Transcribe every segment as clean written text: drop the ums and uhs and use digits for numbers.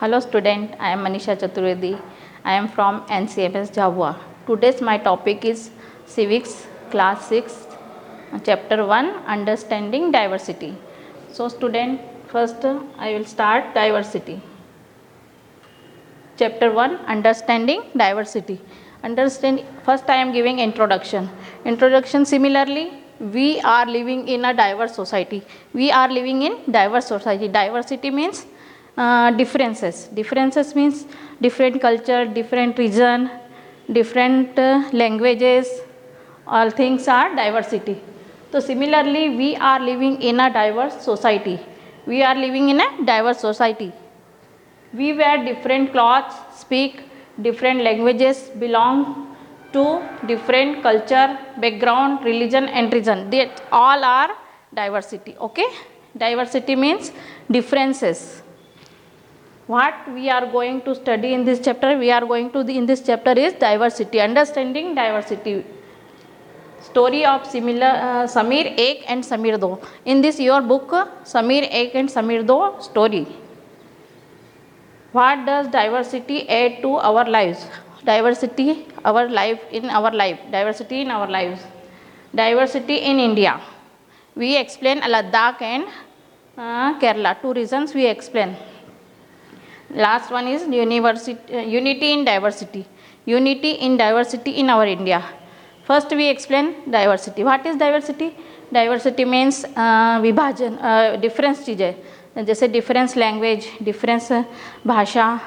Hello student, I am Manisha Chaturvedi. I am from NCMS Jhabua. Today's my topic is Civics Class 6 Chapter 1 Understanding Diversity. So student, first I will start diversity. Chapter 1 Understanding Diversity. First I am giving introduction. Similarly, we are living in a diverse society. Diversity means differences means different culture, different region, different languages, all things are diversity. So similarly, we are living in a diverse society. We wear different clothes, speak different languages, belong to different culture, background, religion and region. They all are diversity. Okay? Diversity means differences. What we are going to study in this chapter? In this chapter is diversity, understanding diversity. Story of Samir 1 and Samir 2. In this your book, Samir 1 and Samir 2 story. What does diversity add to our lives? Diversity in our life. Diversity in India. We explain Ladakh and Kerala. Two reasons we explain. Last one is unity in diversity. Unity in diversity in our India. First we explain diversity. What is diversity? Diversity means विभाजन, difference चीज़ें, जैसे difference language, difference भाषा,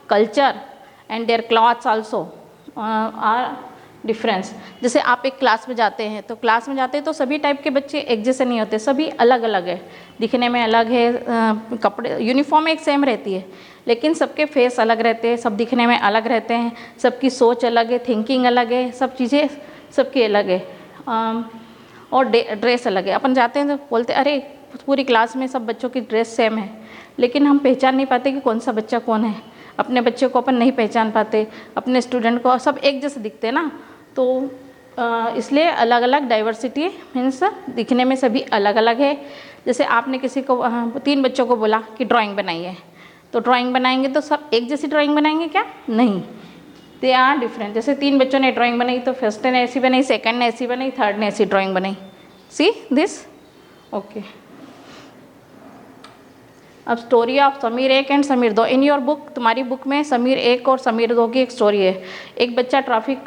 culture and their clothes also are difference. जैसे आप एक class में जाते हैं तो सभी टाइप के बच्चे एक जैसे नहीं होते, सभी अलग अलग है, दिखने में अलग है, कपड़े यूनिफॉर्म एक सेम रहती है लेकिन सबके फेस अलग रहते हैं, सब दिखने में अलग रहते हैं, सबकी सोच अलग है, थिंकिंग अलग है, सब चीज़ें सबकी अलग है, और ड्रेस अलग है. अपन जाते हैं तो बोलते अरे पूरी क्लास में सब बच्चों की ड्रेस सेम है, लेकिन हम पहचान नहीं पाते कि कौन सा बच्चा कौन है. अपने बच्चे को अपन नहीं पहचान पाते, अपने स्टूडेंट को सब एक जैसे दिखते हैं ना, तो इसलिए अलग अलग डाइवर्सिटी मीन्स दिखने में सभी अलग अलग है. जैसे आपने किसी को 3 बच्चों को बोला कि ड्राइंग बनाइए, तो ड्राइंग बनाएंगे तो सब एक जैसी ड्राइंग बनाएंगे क्या? नहीं, दे आर डिफरेंट. जैसे 3 बच्चों ने ड्राइंग बनाई तो फर्स्ट ने ऐसी बनाई, सेकंड ने ऐसी बनाई, थर्ड ने ऐसी ड्राइंग बनाई. See this. ओके. अब story of Sameer 1 and Sameer 2. In your book, तुम्हारी बुक में समीर 1 और समीर 2 की एक स्टोरी है. एक बच्चा ट्रैफिक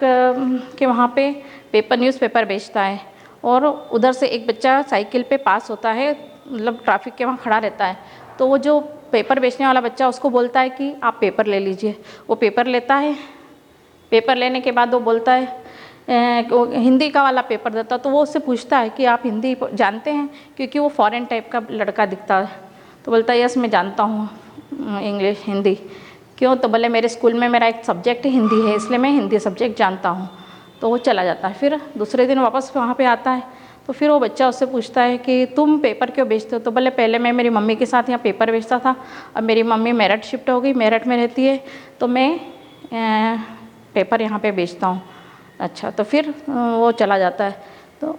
के वहाँ पे न्यूज़पेपर बेचता है और उधर से एक बच्चा साइकिल पे पास होता है, मतलब ट्रैफिक के वहाँ खड़ा रहता है. तो वो जो पेपर बेचने वाला बच्चा उसको बोलता है कि आप पेपर ले लीजिए. वो पेपर लेता है. पेपर लेने के बाद वो बोलता है हिंदी का वाला पेपर देता, तो वो उससे पूछता है कि आप हिंदी जानते हैं, क्योंकि वो फॉरेन टाइप का लड़का दिखता है. तो बोलता है यस मैं जानता हूँ इंग्लिश हिंदी. क्यों? तो बोले मेरे स्कूल में मेरा एक सब्जेक्ट हिंदी है, इसलिए मैं हिंदी सब्जेक्ट जानता हूँ. तो वो चला जाता है. फिर दूसरे दिन वापस वहाँ पे आता है, तो फिर वो बच्चा उससे पूछता है कि तुम पेपर क्यों बेचते हो? तो बोले पहले मैं मेरी मम्मी के साथ यहाँ पेपर बेचता था, अब मेरी मम्मी मेरठ शिफ्ट हो गई, मेरठ में रहती है, तो मैं पेपर यहाँ पे बेचता हूँ. अच्छा, तो फिर वो चला जाता है. तो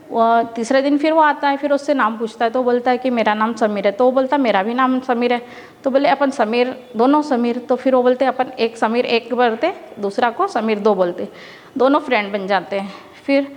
तीसरे दिन फिर वो आता है, फिर उससे नाम पूछता है, तो बोलता है कि मेरा नाम समीर है. तो वो बोलता है मेरा भी नाम समीर है. तो बोले अपन समीर, दोनों समीर. तो फिर वो बोलते अपन एक समीर 1 बोलते, दूसरा को समीर 2 बोलते, दोनों फ्रेंड बन जाते हैं. फिर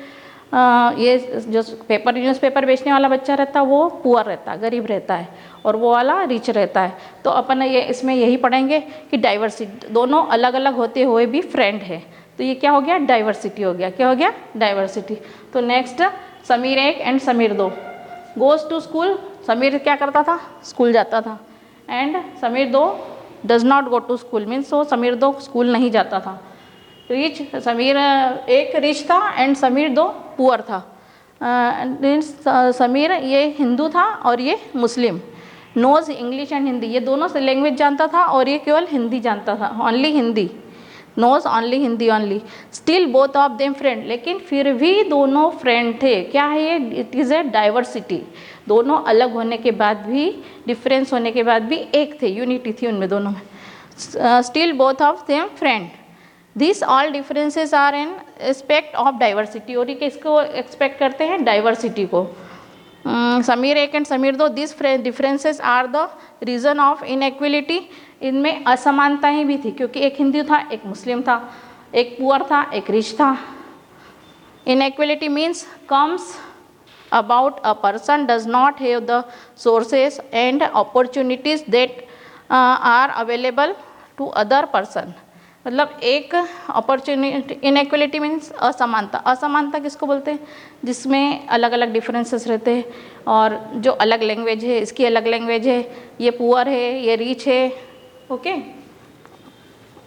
ये जो न्यूज़पेपर बेचने वाला बच्चा रहता है वो पुअर रहता है, गरीब रहता है, और वो वाला रिच रहता है. तो अपन ये इसमें यही पढ़ेंगे कि डाइवर्सिटी, दोनों अलग अलग होते हुए भी फ्रेंड है. तो ये क्या हो गया? डाइवर्सिटी हो गया. क्या हो गया? डाइवर्सिटी. तो next Sameer 1 and Sameer 2 goes to school. Sameer क्या करता था? स्कूल जाता था. And Sameer 2 does not go to school, means वो समीर 2 स्कूल नहीं जाता था. समीर 1 रिच था एंड समीर 2 पुअर था. समीर ये हिंदू था और ये Muslim. Knows English and Hindi, ये दोनों से लैंग्वेज जानता था और ये केवल हिंदी जानता था, only Hindi. Knows only Hindi only. Still both of them friend, लेकिन फिर भी दोनों फ्रेंड थे. क्या है ये? It is a diversity. दोनों अलग होने के बाद भी, डिफरेंस होने के बाद भी एक थे, यूनिटी थी उनमें दोनों में. Still both of them friend. This all differences are an aspect of diversity. और ये किसको एक्सपेक्ट करते हैं? डाइवर्सिटी को. समीर एक एंड समीर दो, this differences are the reason of inequality. इनमें असमानताएं भी थी क्योंकि एक हिंदू था, एक मुस्लिम था, एक पुअर था, एक रिच था। Inequality means comes about a person does not have the sources and opportunities that are available to other person। मतलब एक अपॉर्चुनिटी, इनइक्वलिटी मीन्स असमानता। असमानता किसको बोलते हैं? जिसमें अलग अलग डिफरेंसेस रहते हैं, और जो अलग लैंग्वेज है, इसकी अलग लैंग्वेज है, ये पुअर है, ये रिच है। Okay,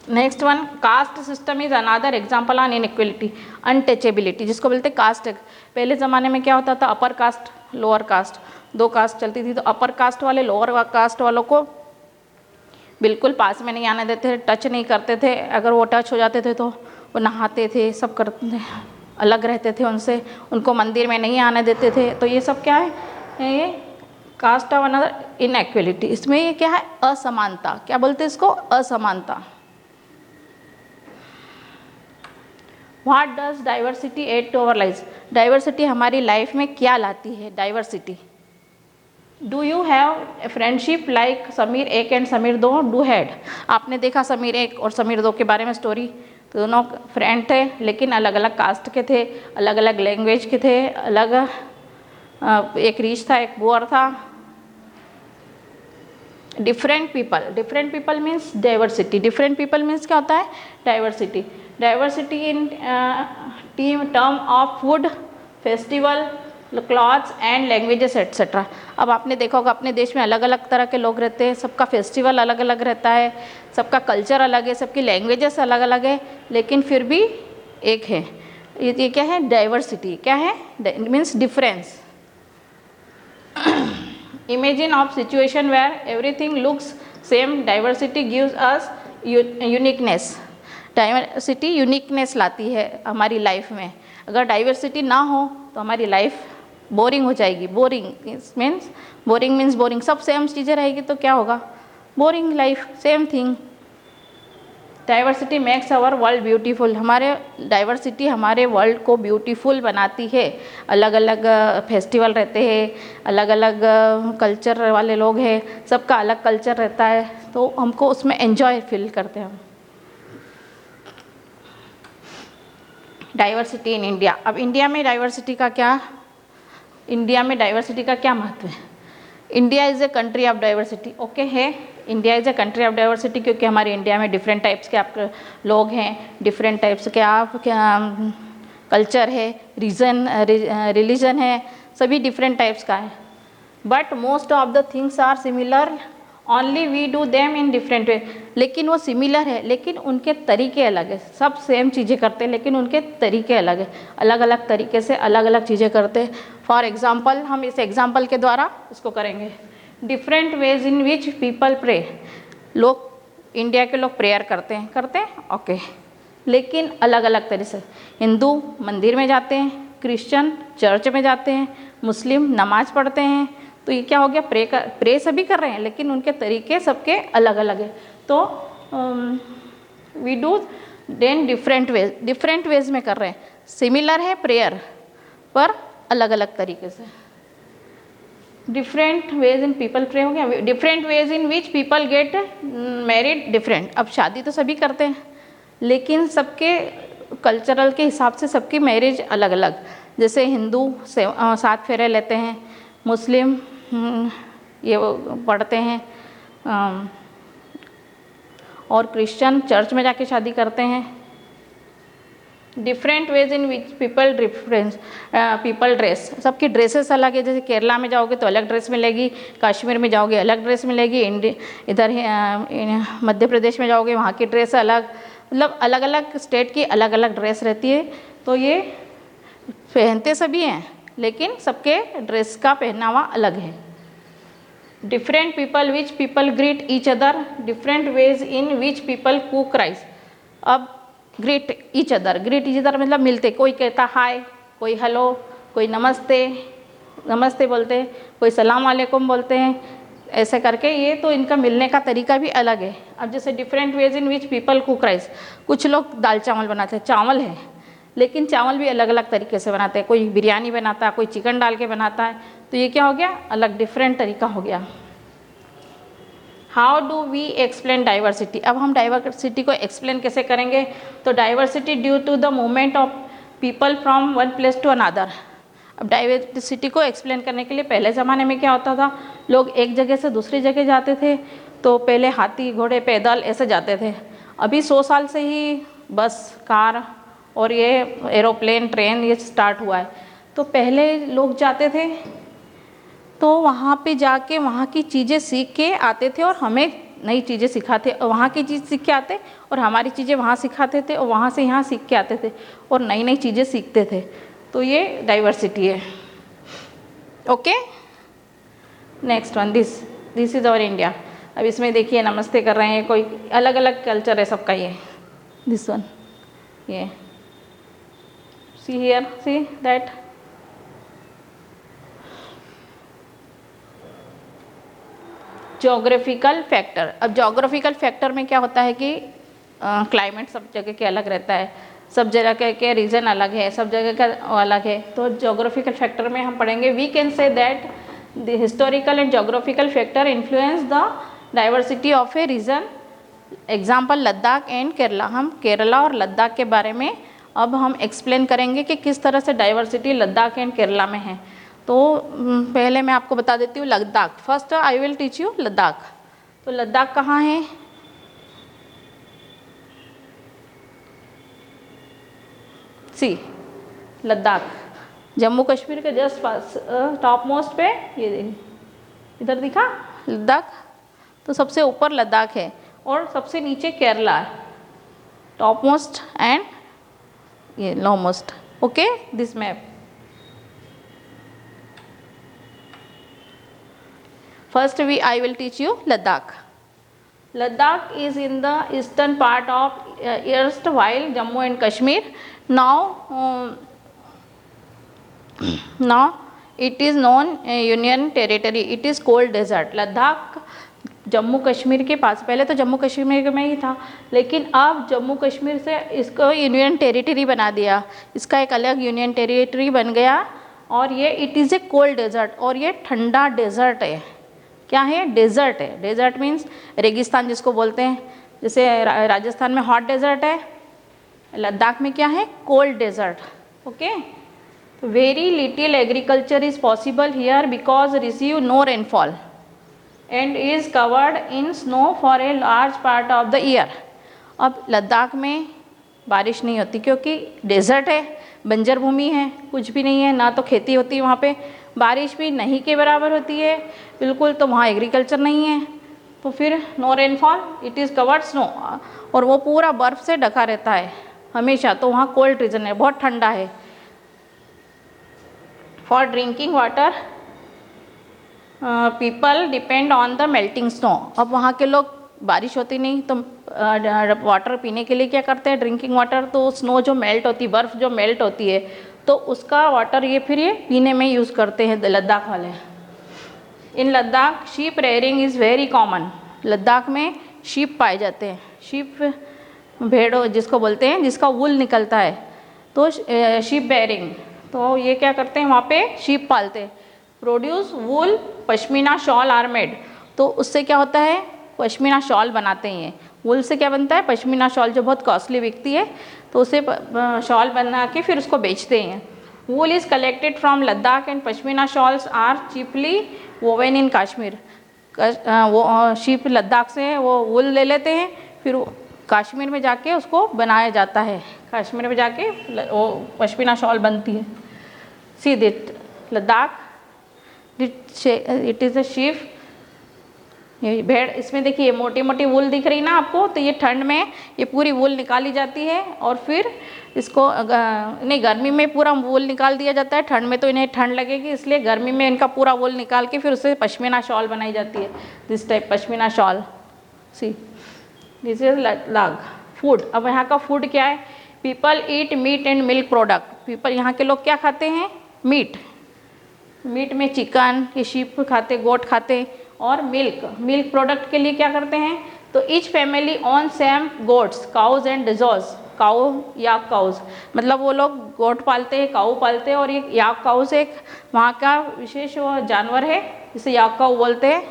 next one, caste system is another example on inequality. Untouchability जिसको बोलते हैं कास्ट। पहले ज़माने में क्या होता था? अपर कास्ट, लोअर कास्ट, दो कास्ट चलती थी। तो अपर कास्ट वाले लोअर कास्ट वालों को बिल्कुल पास में नहीं आने देते थे, टच नहीं करते थे। अगर वो टच हो जाते थे तो वो नहाते थे, सब करते थे, अलग रहते थे उनसे, उनको मंदिर में नहीं आने देते थे। तो ये सब क्या है? ये कास्ट ऑफ अनदर इनइक्वलिटी। इसमें ये क्या है? असमानता। क्या बोलते हैं इसको? असमानता। What does diversity add to our life? Diversity हमारी लाइफ में क्या लाती है? Diversity. Do you have friendship like Sameer एक एंड समीर दो डू हैड? आपने देखा समीर एक और समीर दो के बारे में स्टोरी। तो दोनों फ्रेंड थे लेकिन अलग अलग कास्ट के थे, अलग अलग लैंग्वेज के थे, अलग, एक रिच था, एक पुअर था। Different people means diversity. Different people means क्या होता है? Diversity. Diversity in term of food, festival, clothes and languages etcetera. अब आपने देखा होगा अपने देश में अलग अलग तरह के लोग रहते हैं, सबका फेस्टिवल अलग अलग रहता है, सबका कल्चर अलग है, सबकी लैंग्वेजेस अलग अलग है, लेकिन फिर भी एक है। ये क्या है? डाइवर्सिटी। क्या है? Means difference. Imagine of situation where everything looks same, diversity gives us uniqueness। Diversity uniqueness लाती है हमारी लाइफ में। अगर डाइवर्सिटी ना हो तो हमारी लाइफ बोरिंग हो जाएगी। बोरिंग मीन्स बोरिंग, सब सेम चीज़ें रहेगी तो क्या होगा? Boring life, same thing. Diversity makes our world beautiful. हमारे डाइवर्सिटी हमारे वर्ल्ड को ब्यूटीफुल बनाती है। अलग अलग फेस्टिवल रहते हैं, अलग अलग कल्चर वाले लोग हैं, सबका अलग कल्चर रहता है, तो हमको उसमें एंजॉय फील करते हैं हम। Diversity in India. अब इंडिया में डाइवर्सिटी का क्या महत्व है? India is a country of diversity. Okay है, India is a country of diversity क्योंकि हमारे इंडिया में डिफरेंट टाइप्स के आप लोग हैं, डिफरेंट टाइप्स के आप कल्चर है, रिलीजन है, सभी डिफरेंट टाइप्स का है। But most of the things are similar, only we do them in different way. लेकिन वो सिमिलर है लेकिन उनके तरीके अलग है। सब सेम चीज़ें करते हैं लेकिन उनके तरीके अलग है, अलग अलग तरीके से अलग अलग चीज़ें करते हैं। फॉर एग्जाम्पल, हम इस एग्जाम्पल के द्वारा इसको करेंगे। Different ways in which people pray. लोग, इंडिया के लोग प्रेयर करते हैं, ओके, लेकिन अलग अलग तरह से। हिंदू मंदिर में जाते हैं, क्रिश्चियन चर्च में जाते हैं, मुस्लिम नमाज पढ़ते हैं। तो ये क्या हो गया? प्रे सभी कर रहे हैं लेकिन उनके तरीके सबके अलग अलग है। तो we do then different ways में कर रहे हैं। सिमिलर है प्रेयर पर अलग अलग तरीके से। Different ways in people pray हो गया। Different ways in which people get married different. अब शादी तो सभी करते हैं लेकिन सबके कल्चरल के हिसाब से सबकी मैरिज अलग अलग। जैसे हिंदू 7 फेरे लेते हैं, मुस्लिम ये पढ़ते हैं, और क्रिश्चियन चर्च में जाके शादी करते हैं। Different ways in which people dress. सबकी ड्रेसेस अलग है। जैसे केरला में जाओगे तो अलग ड्रेस मिलेगी, कश्मीर में जाओगे अलग ड्रेस मिलेगी, इधर मध्य प्रदेश में जाओगे वहाँ की ड्रेस अलग। मतलब अलग अलग स्टेट की अलग अलग ड्रेस रहती है। तो ये पहनते सभी हैं लेकिन सबके ड्रेस का पहनावा अलग है। Different people which people greet each other. Different ways in which people cook rice. अब ग्रीट ईच अदर मतलब मिलते, कोई कहता हाय, कोई हेलो, कोई नमस्ते बोलते हैं, कोई सलाम वालेकुम बोलते हैं, ऐसे करके ये तो इनका मिलने का तरीका भी अलग है। अब जैसे different ways in which people cook rice. कुछ लोग दाल चावल बनाते हैं, चावल है लेकिन चावल भी अलग अलग तरीके से बनाते हैं। कोई बिरयानी बनाता है, कोई चिकन डाल के बनाता है, तो ये क्या हो गया, अलग डिफरेंट तरीका हो गया। How do we explain diversity, अब हम डाइवर्सिटी को एक्सप्लेन कैसे करेंगे, तो diversity due to the movement of people from one place to another. अब डाइवर्सिटी को एक्सप्लेन करने के लिए पहले ज़माने में क्या होता था, लोग एक जगह से दूसरी जगह जाते थे, तो पहले हाथी घोड़े पैदल ऐसे जाते थे। अभी 100 साल से ही बस, कार और ये एरोप्लेन, ट्रेन ये स्टार्ट हुआ है। तो पहले लोग जाते थे तो वहाँ पे जाके वहाँ की चीज़ें सीख के आते थे और हमें नई चीज़ें सिखाते, वहाँ की चीज़ सीख के आते और हमारी चीज़ें वहाँ सिखाते थे और वहाँ से यहाँ सीख के आते थे और नई नई चीज़ें सीखते थे। तो ये डाइवर्सिटी है। Okay, next one, this is our India. अब इसमें देखिए नमस्ते कर रहे हैं, कोई अलग अलग कल्चर है सबका। ये दिस वन, ये see here, see that. Geographical factor, अब जोग्राफिकल फैक्टर में क्या होता है कि क्लाइमेट सब जगह के अलग रहता है, सब जगह के रीजन अलग है, सब जगह का अलग है। तो जोग्राफिकल फैक्टर में हम पढ़ेंगे, we can say that the historical and geographical factor influence the diversity of a region. Example Ladakh and Kerala, हम केरला और लद्दाख के बारे में अब हम एक्सप्लेन करेंगे कि किस तरह से डाइवर्सिटी लद्दाख एंड केरला में है। तो पहले मैं आपको बता देती हूँ Ladakh. First I will teach you Ladakh. तो लद्दाख कहाँ है, सी लद्दाख जम्मू कश्मीर के जस्ट पास टॉप मोस्ट पे, ये इधर दिखा लद्दाख, तो सबसे ऊपर लद्दाख है और सबसे नीचे केरला है, टॉप मोस्ट एंड ये low most. Okay, this map. First I will teach you Ladakh. Ladakh is in the eastern part of erstwhile Jammu and Kashmir. Now it is known Union Territory. It is cold desert. Ladakh Jammu Kashmir के पास, पहले तो जम्मू कश्मीर में ही था, लेकिन अब जम्मू कश्मीर से इसको union territory बना दिया, इसका एक अलग यूनियन टेरिटरी बन गया। और ये it is a cold desert, और ये ठंडा डेजर्ट है। क्या है, डेजर्ट है। डेजर्ट मीन्स रेगिस्तान जिसको बोलते हैं, जैसे राजस्थान में हॉट डेजर्ट है, लद्दाख में क्या है, cold desert. Okay, very little agriculture is possible here because receive no rainfall and is covered in snow for a large part of the year. अब लद्दाख में बारिश नहीं होती क्योंकि डेजर्ट है, बंजर भूमि है, कुछ भी नहीं है, ना तो खेती होती है वहाँ पे, बारिश भी नहीं के बराबर होती है बिल्कुल, तो वहाँ एग्रीकल्चर नहीं है। तो फिर no rainfall, it is covered snow, और वो पूरा बर्फ़ से ढका रहता है हमेशा, तो वहाँ कोल्ड रीजन है, बहुत ठंडा है। For drinking water people depend on the melting snow. अब वहाँ के लोग, बारिश होती नहीं तो वाटर पीने के लिए क्या करते हैं, ड्रिंकिंग वाटर, तो स्नो जो मेल्ट होती है, बर्फ़ जो मेल्ट होती है, तो उसका वाटर ये फिर ये पीने में यूज़ करते हैं लद्दाख वाले। In Ladakh sheep rearing is very common. Ladakh में शीप पाए जाते हैं, शीप भेड़ो जिसको बोलते हैं, जिसका वूल निकलता है, तो शीप बेयरिंग, तो ये क्या करते हैं वहाँ पे शीप पालते हैं। Produce wool pashmina shawl are made, तो उससे क्या होता है, पश्मीना शॉल बनाते हैं। वूल से क्या बनता है, पश्मीना शॉल, जो बहुत कॉस्टली बिकती है, तो उसे शॉल बना के फिर उसको बेचते हैं। Wool is collected from Ladakh and pashmina shawls are cheaply woven in Kashmir. वो शीप लद्दाख से वो वूल ले लेते हैं, फिर कश्मीर में जाके उसको बनाया जाता है, कश्मीर में जाके वो पश्मीना शॉल बनती है। See this Ladakh, it is a sheep, ये भेड़। इसमें देखिए मोटी मोटी वूल दिख रही ना आपको, तो ये ठंड में ये पूरी वूल निकाली जाती है और फिर इसको नहीं, गर्मी में पूरा वूल निकाल दिया जाता है, ठंड में तो इन्हें ठंड लगेगी, इसलिए गर्मी में इनका पूरा वूल निकाल के फिर उससे पश्मीना शॉल बनाई जाती है। This type pashmina shawl. See this is Ladakh. Food, अब यहाँ का फूड क्या है, people eat meat and milk product. People, यहाँ के लोग क्या खाते हैं, मीट, मीट में चिकन, ये शीप खाते, गोट खाते, और मिल्क प्रोडक्ट के लिए क्या करते हैं, तो each family own some goats, cows and dzos. Cow yak cows, मतलब वो लोग गोट पालते हैं, काऊ पालते हैं, और ये याक काउस एक वहाँ का विशेष वो जानवर है जिसे याक काऊ बोलते हैं,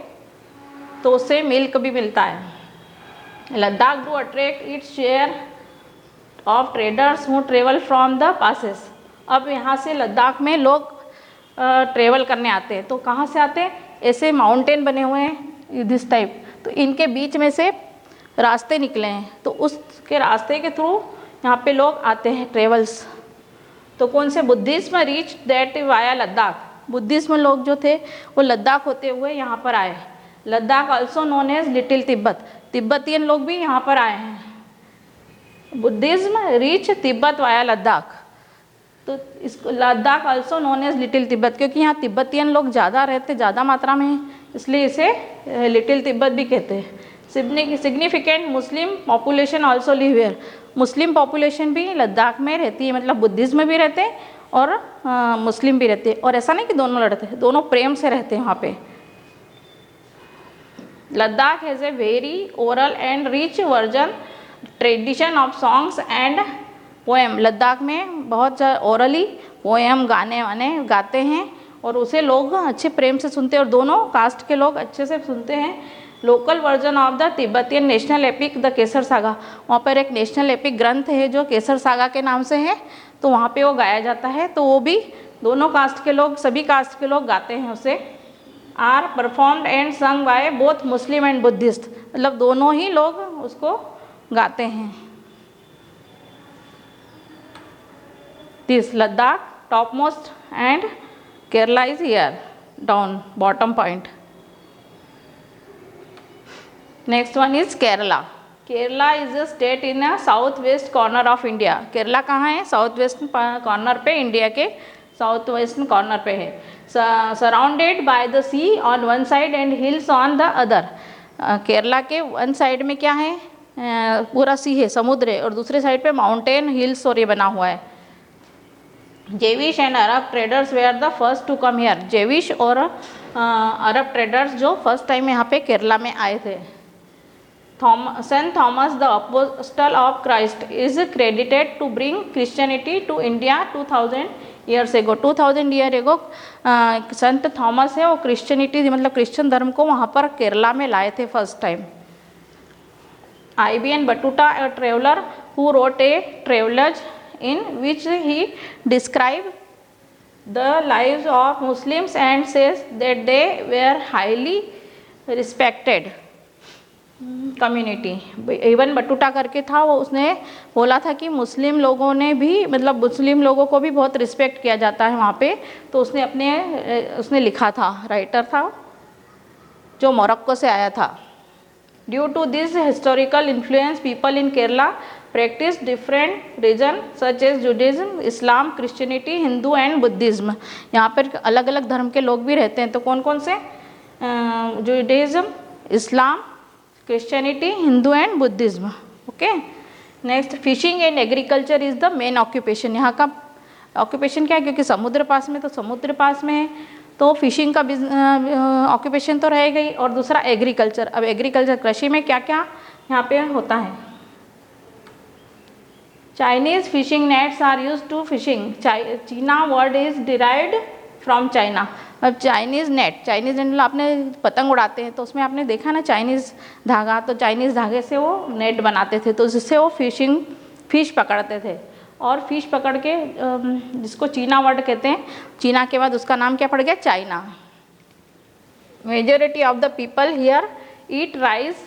तो उससे मिल्क भी मिलता है। Ladakh do attract its share of traders who travel from the passes. अब यहाँ से लद्दाख में लोग ट्रेवल करने आते हैं, तो कहाँ से आते हैं, ऐसे माउंटेन बने हुए हैं दिस टाइप, तो इनके बीच में से रास्ते निकले हैं, तो उसके रास्ते के थ्रू यहाँ पे लोग आते हैं ट्रेवल्स। तो कौन से Buddhism reach that via Ladakh, Buddhism लोग जो थे वो लद्दाख होते हुए यहाँ पर आए। Ladakh also known as little Tibet, Tibetan लोग भी यहाँ पर आए हैं। Buddhism reach Tibet via Ladakh, तो इसको Ladakh also known as little Tibet, क्योंकि यहाँ तिब्बतियन लोग ज़्यादा रहते, ज़्यादा मात्रा में हैं, इसलिए इसे लिटिल तिब्बत भी कहते हैं। Significant Muslim population also live here, Muslim population भी लद्दाख में रहती है, मतलब बुद्धिज्म भी रहते हैं और मुस्लिम भी रहते हैं, और ऐसा नहीं कि दोनों लड़ते हैं, दोनों प्रेम से रहते हैं वहाँ पे। Ladakh has a very oral and rich version tradition of songs and poem, Ladakh में बहुत ओरली पोएम गाने वाने गाते हैं और उसे लोग अच्छे प्रेम से सुनते हैं, और दोनों कास्ट के लोग अच्छे से सुनते हैं। Local version of the Tibetan national epic the Kesar saga, वहाँ पर एक नेशनल एपिक ग्रंथ है जो केसर सागा के नाम से है, तो वहाँ पे वो गाया जाता है, तो वो भी दोनों कास्ट के लोग, सभी कास्ट के लोग गाते हैं उसे। Are performed and sung by both Muslim and Buddhist, मतलब दोनों ही लोग उसको गाते हैं। This Ladakh top most and Kerala is here down bottom point. Next one is Kerala. Kerala is a state in a south west corner of India, Kerala कहाँ है, south west corner पे, इंडिया के साउथ वेस्ट कॉर्नर पे है। Surrounded by the sea on one side and hills on the other, Kerala के one side में क्या है, पूरा सी है, समुद्र है, और दूसरे साइड पे माउंटेन हिल्स और ये बना हुआ है। Jewish and Arab traders were the first to come here, Jewish और अरब ट्रेडर्स जो फर्स्ट टाइम यहाँ पे केरला में आए थे। Saint Thomas the apostle of Christ is credited to bring Christianity to India 2000 years ago, 2000 year ago Sant Thomas है, वो Christianity मतलब क्रिश्चियन धर्म को वहाँ पर केरला में लाए थे first time. IBN Battuta, a traveler who wrote a travelage in which he described the lives of Muslims and says that they were highly respected community. Even Battuta करके था वो, उसने बोला था कि मुस्लिम लोगों ने भी, मतलब मुस्लिम लोगों को भी बहुत रिस्पेक्ट किया जाता है वहाँ पे, तो उसने लिखा था, राइटर था जो मोरक्को से आया था। Due to this historical influence people in Kerala practice different religion such as Judaism, Islam, Christianity, Hindu and Buddhism. यहाँ पर अलग अलग धर्म के लोग भी रहते हैं, तो कौन कौन से, Judaism, Islam, Christianity, Hindu and Buddhism. Okay, next fishing and agriculture is the main occupation. यहाँ का ऑक्यूपेशन क्या है, क्योंकि समुद्र पास में, तो समुद्र पास में है तो फिशिंग का ऑक्यूपेशन तो रहेगा ही, और दूसरा एग्रीकल्चर। अब एग्रीकल्चर कृषि में क्या क्या यहाँ पे होता है। Chinese fishing nets are use to fishing, cheena word is derived from China. अब चाइनीज़ नेट मतलब आपने पतंग उड़ाते हैं तो उसमें आपने देखा ना चाइनीज़ धागा, तो चाइनीज़ धागे से वो नेट बनाते थे, तो जिससे वो फिश पकड़ते थे, और फिश पकड़ के जिसको चीना वर्ड कहते हैं, चीना के बाद उसका नाम क्या पड़ गया, China. Majority of the people here eat rice,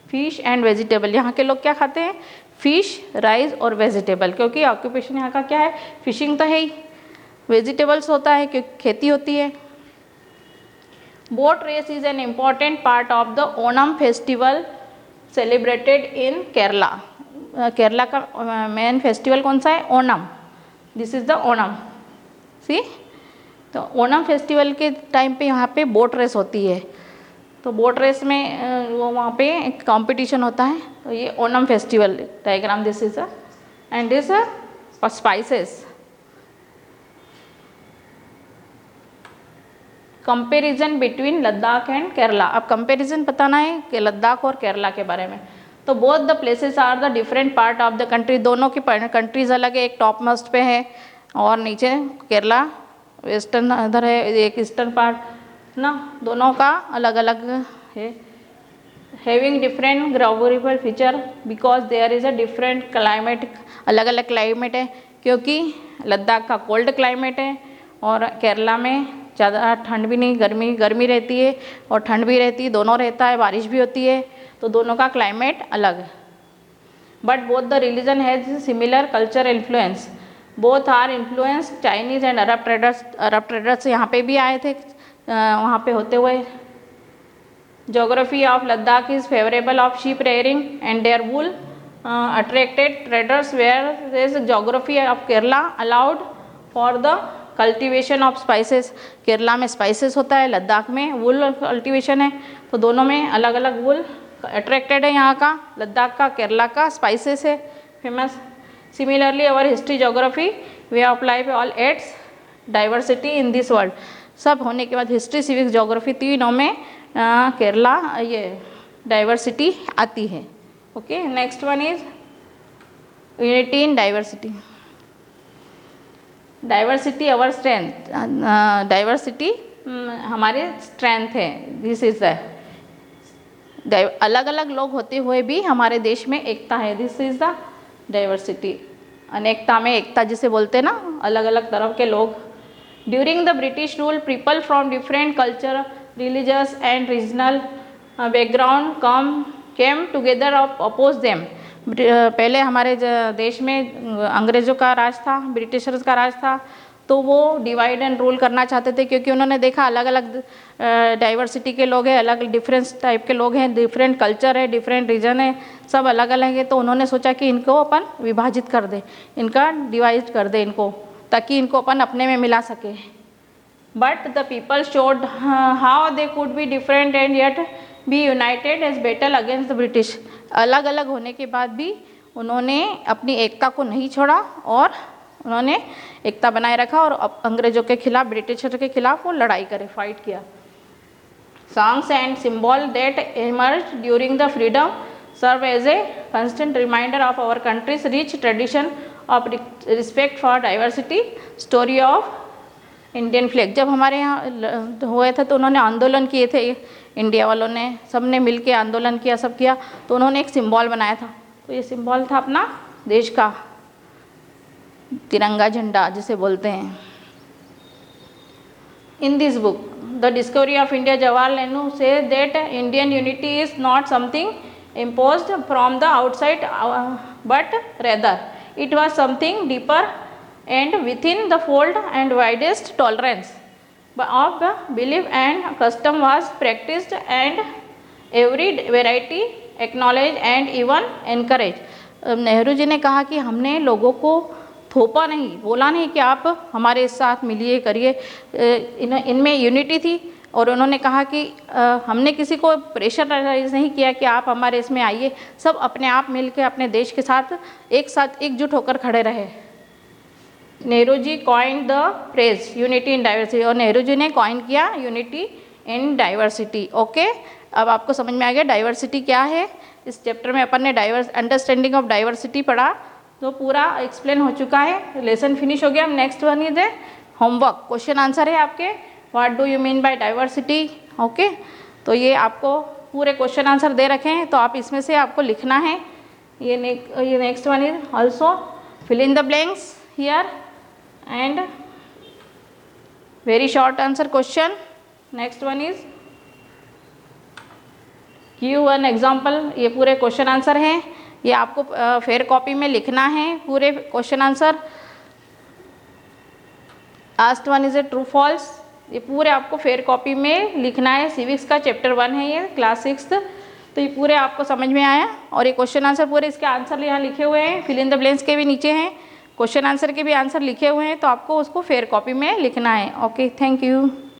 fish and vegetable. यहाँ के लोग क्या खाते हैं, फिश, राइस और वेजिटेबल, क्योंकि ऑक्यूपेशन यहाँ का क्या है, फिशिंग तो है ही, वेजिटेबल्स होता है क्योंकि खेती होती है। Boat race is an important part of the Onam festival celebrated in Kerala. Kerala का मेन फेस्टिवल कौन सा है, Onam. This is the Onam. See, तो ओणम फेस्टिवल के टाइम पे यहाँ पे बोट रेस होती है, तो बोट रेस में वो वहाँ पे एक कंपटीशन होता है, तो ये Onam festival diagram this is and this spices. Comparison between Ladakh and Kerala. अब कंपैरिजन बताना है कि लद्दाख और केरला के बारे में। तो both the places are the different part of the country, दोनों की कंट्रीज अलग है, एक टॉप मोस्ट पे है और नीचे केरला वेस्टर्न इधर है, एक ईस्टर्न पार्ट ना, दोनों का अलग अलग है। Having different ground feature because there is a different climate, अलग अलग क्लाइमेट है क्योंकि लद्दाख का कोल्ड क्लाइमेट है और केरला में ज़्यादा ठंड भी नहीं, गर्मी रहती है और ठंड भी रहती है, दोनों रहता है, बारिश भी होती है, तो दोनों का क्लाइमेट अलग है। But both the religion has similar culture influence, both are influence Chinese and Arab traders यहाँ पे भी आए थे वहाँ पे होते हुए। Geography of Ladakh is favorable of sheep rearing and their wool attracted traders, whereas geography of Kerala allowed for the cultivation of spices. Kerala में spices होता है, लद्दाख में wool cultivation है, तो दोनों में अलग अलग wool attracted है, यहाँ का लद्दाख का, केरला का spices है famous. Similarly our history geography way of life all adds diversity in this world. सब होने के बाद हिस्ट्री सिविक्स जोग्राफी तीनों में केरला ये डाइवर्सिटी आती है। Okay, next one is unity in diversity. Diversity our strength, diversity हमारे स्ट्रेंथ है। दिस इज द अलग अलग लोग होते हुए भी हमारे देश में एकता है, दिस इज द डाइवर्सिटी। अनेकता में एकता जिसे बोलते हैं ना, अलग अलग तरह के लोग। During the British rule, people from different culture, religious and regional background came together to oppose them. पहले हमारे देश में अंग्रेज़ों का राज था, ब्रिटिशर्स का राज था, तो वो डिवाइड एंड रूल करना चाहते थे क्योंकि उन्होंने देखा अलग अलग डाइवर्सिटी के लोग हैं, अलग डिफरेंस टाइप के लोग हैं, डिफरेंट कल्चर है, डिफरेंट रीजन है, सब अलग अलग है, तो उन्होंने सोचा कि इनको अपन विभाजित कर दे, इनका डिवाइड कर दे इनको, ताकि इनको अपन अपने में मिला सके। But the people showed how they could be different and yet be united as battle against the British. अलग अलग होने के बाद भी उन्होंने अपनी एकता को नहीं छोड़ा और उन्होंने एकता बनाए रखा और अंग्रेजों के खिलाफ, ब्रिटिशर के खिलाफ वो लड़ाई करे, फाइट किया। Songs and symbol that emerge during the freedom serve as a constant reminder of our country's rich tradition of respect for diversity. Story of Indian flag, जब हमारे यहाँ हुए थे तो उन्होंने आंदोलन किए थे, इंडिया वालों ने सब ने मिल के आंदोलन किया, सब किया, तो उन्होंने एक सिंबल बनाया था, तो ये सिंबल था अपना देश का तिरंगा झंडा जिसे बोलते हैं। In this book the discovery of India, Jawaharlal Nehru say that Indian unity is not something imposed from the outside but rather it was something deeper and within the fold and widest tolerance of belief and custom was practiced and every variety acknowledged and even encouraged। Nehru ji ने कहा कि हमने लोगों को थोपा नहीं, बोला नहीं कि आप हमारे साथ मिलिए करिए, इनमें यूनिटी थी और उन्होंने कहा कि हमने किसी को प्रेशराइज नहीं किया कि आप हमारे इसमें आइए, सब अपने आप मिल के अपने देश के साथ एकजुट होकर खड़े रहे। Nehru ji coined the phrase unity in diversity, और नेहरू जी ने कॉइन किया यूनिटी इन डाइवर्सिटी। ओके, अब आपको समझ में आ गया डाइवर्सिटी क्या है। इस चैप्टर में अपन ने अंडरस्टैंडिंग ऑफ डाइवर्सिटी पढ़ा, तो पूरा एक्सप्लेन हो चुका है, लेसन फिनिश हो गया। Next one is homework, question answer है आपके, what do you mean by diversity. Okay, तो ये आपको पूरे क्वेश्चन आंसर दे रखे हैं, तो आप इसमें से आपको लिखना है। ये next one is also fill in the blanks here and very short answer question. Next one is give one example, ये पूरे क्वेश्चन आंसर हैं, ये आपको फेयर कॉपी में लिखना है पूरे question answer. Last one is a true false, ये पूरे आपको फेयर कॉपी में लिखना है। सिविक्स का चैप्टर 1 है ये, क्लास 6th, तो ये पूरे आपको समझ में आया। और ये क्वेश्चन आंसर पूरे, इसके आंसर यहाँ लिखे हुए हैं, फिल इन द ब्लैंक्स के भी नीचे हैं, क्वेश्चन आंसर के भी आंसर लिखे हुए हैं, तो आपको उसको फेयर कॉपी में लिखना है। Okay, thank you.